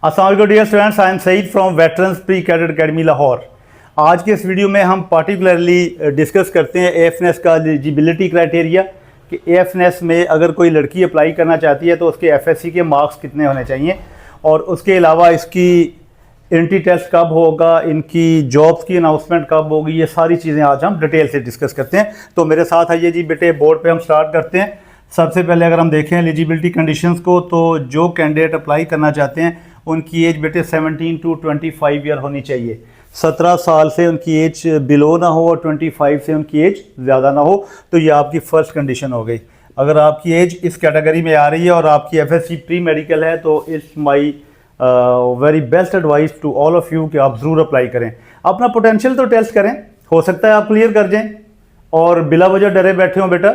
अस्सलाम वालेकुम dear students, I am Saeed from Veterans Pre Cadet Academy Lahore. आज के इस वीडियो में हम पार्टिकुलरली डिस्कस करते हैं एएफएनएस का एलिजिबिलिटी क्राइटेरिया कि एएफएनएस में अगर कोई लड़की अप्लाई करना चाहती है तो उसके एफएससी के मार्क्स कितने होने चाहिए और उसके अलावा इसकी एंट्री टेस्ट कब होगा, इनकी जॉब्स की अनाउंसमेंट कब होगी, ये सारी चीज़ें आज हम डिटेल से डिस्कस करते हैं। तो मेरे साथ आइए जी बेटे, बोर्ड पे हम स्टार्ट करते हैं। सबसे पहले अगर हम देखें एलिजिबिलिटी कंडीशंस को, तो जो कैंडिडेट अप्लाई करना चाहते हैं उनकी एज बेटे 17 टू 25 ईयर होनी चाहिए। 17 साल से उनकी एज बिलो ना हो और 25 से उनकी एज ज़्यादा ना हो। तो ये आपकी फ़र्स्ट कंडीशन हो गई। अगर आपकी एज इस कैटेगरी में आ रही है और आपकी एफएससी प्री मेडिकल है तो it's my very best advice to all of you कि आप ज़रूर अप्लाई करें। अपना पोटेंशियल तो टेस्ट करें, हो सकता है आप क्लियर कर जाएँ और बिला वजह डरे बैठे हो बेटा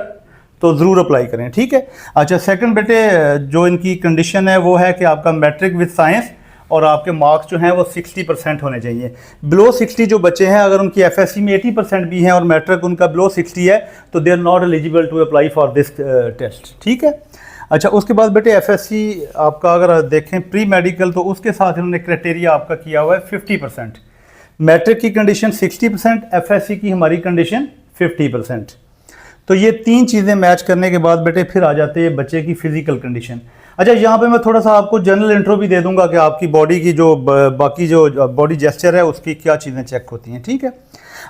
तो ज़रूर अप्लाई करें, ठीक है। अच्छा, सेकंड बेटे जो इनकी कंडीशन है वो है कि आपका मैट्रिक विद साइंस और आपके मार्क्स जो हैं वो 60% होने चाहिए। बिलो 60 जो बच्चे हैं, अगर उनकी एफएससी में 80% भी हैं और मैट्रिक उनका बिलो 60 है तो they are not eligible to apply for this test, ठीक है। अच्छा, उसके बाद बेटे एफएससी आपका अगर देखें प्री मेडिकल तो उसके साथ इन्होंने क्राइटेरिया आपका किया हुआ है 50%। मैट्रिक की कंडीशन 60%, एफएससी की हमारी कंडीशन 50%। तो ये तीन चीज़ें मैच करने के बाद बेटे फिर आ जाते हैं बच्चे की फिजिकल कंडीशन। अच्छा, यहाँ पे मैं थोड़ा सा आपको जनरल इंट्रो भी दे दूंगा कि आपकी बॉडी की जो बाकी जो बॉडी जेस्चर है उसकी क्या चीज़ें चेक होती हैं, ठीक है।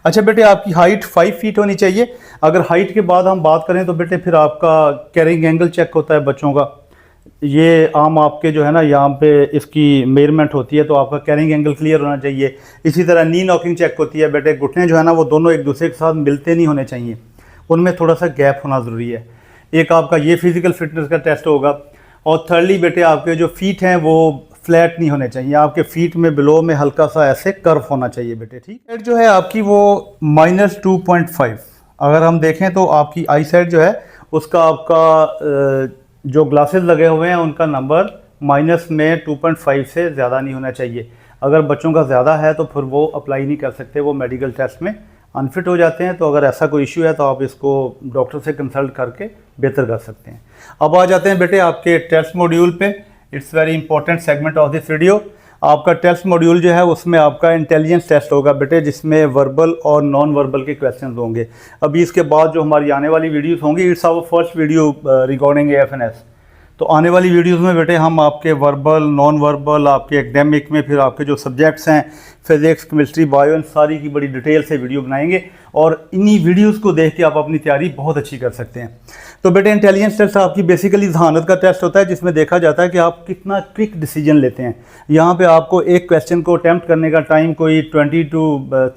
अच्छा बेटे, आपकी हाइट 5 फीट होनी चाहिए। अगर हाइट के बाद हम बात करें तो बेटे फिर आपका कैरिंग एंगल चेक होता है बच्चों का। ये आम आपके जो है ना यहाँ पे इसकी मेजरमेंट होती है तो आपका कैरिंग एंगल क्लियर होना चाहिए। इसी तरह नी नॉकिंग चेक होती है बेटे, घुटने जो है ना वो दोनों एक दूसरे के साथ मिलते नहीं होने चाहिए, उनमें थोड़ा सा गैप होना ज़रूरी है। एक आपका ये फिजिकल फिटनेस का टेस्ट होगा। और थर्डली बेटे आपके जो फीट हैं वो फ्लैट नहीं होने चाहिए, आपके फीट में बिलो में हल्का सा ऐसे कर्व होना चाहिए बेटे, ठीक है। जो है आपकी वो -2.5। अगर हम देखें तो आपकी आई साइड जो है उसका आपका जो ग्लासेस लगे हुए हैं उनका नंबर माइनस में 2.5 से ज़्यादा नहीं होना चाहिए। अगर बच्चों का ज़्यादा है तो फिर वो अप्लाई नहीं कर सकते, वो मेडिकल टेस्ट में अनफिट हो जाते हैं। तो अगर ऐसा कोई इशू है तो आप इसको डॉक्टर से कंसल्ट करके बेहतर कर सकते हैं। अब आ जाते हैं बेटे आपके टेस्ट मॉड्यूल पे। It's very important segment of this video. आपका टेस्ट मॉड्यूल जो है उसमें आपका इंटेलिजेंस टेस्ट होगा बेटे, जिसमें वर्बल और नॉन वर्बल के क्वेश्चन होंगे। अभी इसके बाद जो हमारी आने वाली वीडियोस होंगी, it's our first video recording AFNS. तो आने वाली वीडियोस में बेटे हम आपके वर्बल, नॉन वर्बल, आपके एकेडमिक में फिर आपके जो सब्जेक्ट्स हैं फिजिक्स, केमिस्ट्री, बायो, इन सारी की बड़ी डिटेल से वीडियो बनाएंगे और इन्हीं वीडियोस को देख के आप अपनी तैयारी बहुत अच्छी कर सकते हैं। तो बेटे इंटेलिजेंस टेस्ट आपकी बेसिकली जहानत का टेस्ट होता है, जिसमें देखा जाता है कि आप कितना क्विक डिसीजन लेते हैं। यहाँ पे आपको एक क्वेश्चन को अटैम्प्ट करने का टाइम कोई 20 टू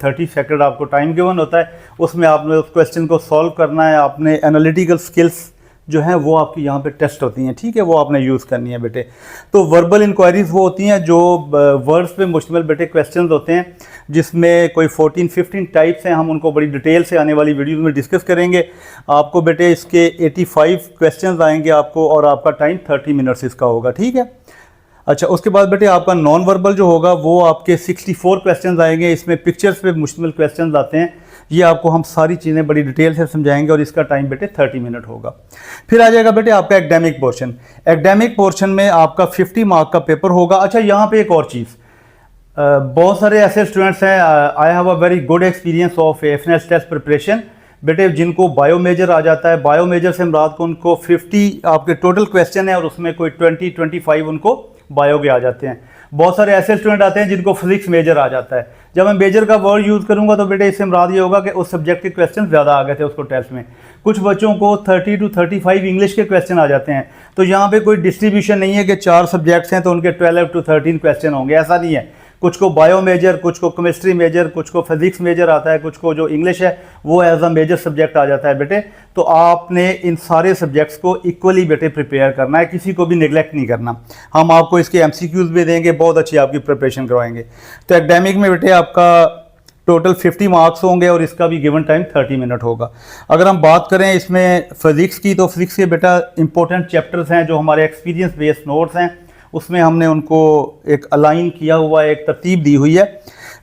30 सेकेंड आपको टाइम गिवन होता है। उसमें आपने उस क्वेश्चन को सॉल्व करना है, आपने एनालिटिकल स्किल्स जो है वो आपकी यहाँ पे टेस्ट होती हैं, ठीक है, वो आपने यूज़ करनी है बेटे। तो वर्बल इंक्वायरीज वो होती हैं जो वर्ड्स पे मुश्तमिल बेटे क्वेश्चंस होते हैं, जिसमें कोई 14-15 टाइप्स हैं। हम उनको बड़ी डिटेल से आने वाली वीडियोस में डिस्कस करेंगे। आपको बेटे इसके 85 क्वेश्चंस आएंगे आपको और आपका टाइम 30 मिनट्स इसका होगा, ठीक है। अच्छा, उसके बाद बेटे आपका नॉन वर्बल जो होगा वो आपके 64 क्वेश्चंस आएंगे। इसमें पिक्चर्स पे मुश्तमिल क्वेश्चंस आते हैं। ये आपको हम सारी चीज़ें बड़ी डिटेल से समझाएंगे और इसका टाइम बेटे 30 मिनट होगा। फिर आ जाएगा बेटे आपका एकेडमिक पोर्शन। एकेडमिक पोर्शन में आपका 50 मार्क का पेपर होगा। अच्छा, यहाँ पे एक और चीज़, बहुत सारे ऐसे स्टूडेंट्स हैं, I have a very good experience of AFNS test preparation बेटे, जिनको बायो मेजर आ जाता है। बायो मेजर से मुराद को उनको 50 आपके टोटल क्वेश्चन है और उसमें कोई 20-25 उनको बायो के आ जाते हैं। बहुत सारे ऐसे स्टूडेंट आते हैं जिनको फिजिक्स मेजर आ जाता है। जब मैं मेजर का वर्ड यूज़ करूंगा तो बेटे इससे मुराद ये होगा कि उस सब्जेक्ट के क्वेश्चन ज़्यादा आ गए थे उसको टेस्ट में। कुछ बच्चों को 30 टू 35 इंग्लिश के क्वेश्चन आ जाते हैं। तो यहाँ पे कोई डिस्ट्रीब्यूशन नहीं है कि 4 सब्जेक्ट्स हैं तो उनके 12 टू 13 क्वेश्चन होंगे, ऐसा नहीं है। कुछ को बायो मेजर, कुछ को केमिस्ट्री मेजर, कुछ को फिजिक्स मेजर आता है, कुछ को जो इंग्लिश है वो एज अ मेजर सब्जेक्ट आ जाता है बेटे। तो आपने इन सारे सब्जेक्ट्स को इक्वली बेटे प्रिपेयर करना है, किसी को भी निगलेक्ट नहीं करना। हम आपको इसके एमसीक्यूज भी देंगे, बहुत अच्छी आपकी प्रिपरेशन करवाएंगे। तो एकेडमिक में बेटे आपका टोटल 50 मार्क्स होंगे और इसका भी गिवन टाइम 30 मिनट होगा। अगर हम बात करें इसमें फिजिक्स की, तो फिजिक्स के बेटा इंपॉर्टेंट चैप्टर्स हैं जो हमारे एक्सपीरियंस बेस्ड नोट्स हैं, उसमें हमने उनको एक अलाइन किया हुआ है, एक तरतीब दी हुई है।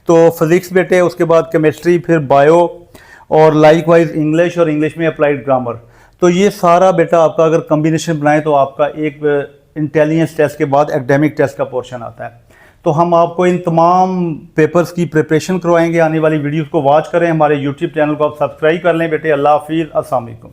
तो फिज़िक्स बेटे, उसके बाद केमिस्ट्री, फिर बायो और लाइकवाइज इंग्लिश और इंग्लिश में अप्लाइड ग्रामर। तो ये सारा बेटा आपका अगर कम्बिनेशन बनाए तो आपका एक इंटेलिजेंस टेस्ट के बाद एकेडमिक टेस्ट का पोर्शन आता है। तो हम आपको इन तमाम पेपर्स की प्रिपरेशन करवाएंगे। आने वाली वीडियोस को वॉच करें, हमारे यूट्यूब चैनल को आप सब्सक्राइब कर लें बेटे। अल्लाह हाफिज़, अस्सलाम वालेकुम।